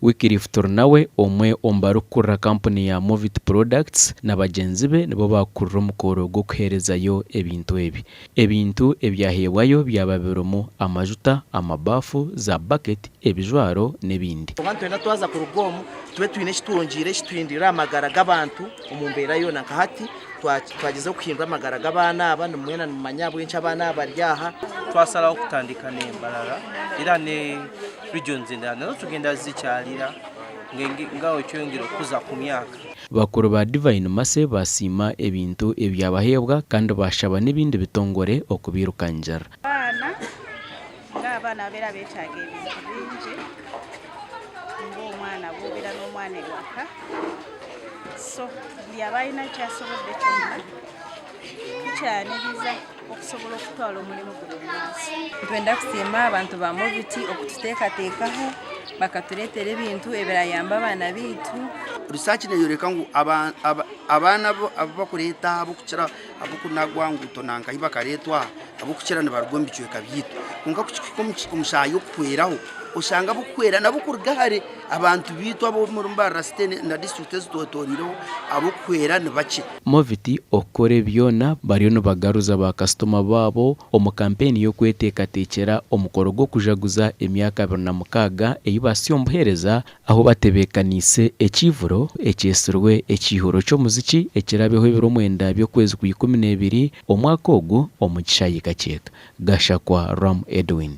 Wycliffe Turnawe omwe ombarukura company ya Movit Products na bagenzi be nibo bakurura omukoro gwo kuherezayo ebintu ebi. Ebintu ebyahewayo byababiromo amajuta, amabafu, za bucket, ebijwaro n'ebindi. Abantu ena twaza ku rugomo tube twine kitwongire kitwindira amagara g'abantu omumbera yona nkahati twagize okuhindura amagara g'abana abana mwena nimanya bwinshi abana baryaha twasalaho kutandika n'embalala era ne regions endala tugenda zikyalira ngaho cyongera kuza ku myaka. Bakuru ba Divine Mercy basima ebintu ebyabahebwa kandi bashaba n'ibindi bitongore okubirukanjara. Abana bera betaga ebintu bingi ng'omwana bubira n'omwana ewaka so byabalina kyasobodde kyonna tukyaniriza okusobola okutwala omulimu guno mu maaso. Twenda kusiima abantu ba Movit okututeekateekaho bakatuleetera ebintu ebirayamba abaana baitu. Research neyoreka ngu abaana abakuleeta abokukira abokunagwa nguto nankahi bakaletwa abokukira ne barugombi cyeka byitu kunga kumushayi okukweraho osanga bukwera nabukurugahare abantu bitu abo muri mbara sitene na district zitotoriro abokwera ne bace. Movit okore byona bariyo no bagaruza ba customer babo omu campaign yo kweteekateekera omukoro gwo kujaguza emyaka 26 eyibasi omuhereza aho batebekanise ekivuro ekyesirwe ekihoro cy'omuziki ekirabeho ebiro 9 by'okwezi kwa 12 omwaka ogwo omu kishayi kakyeka. Gashakwa Ram Edwin.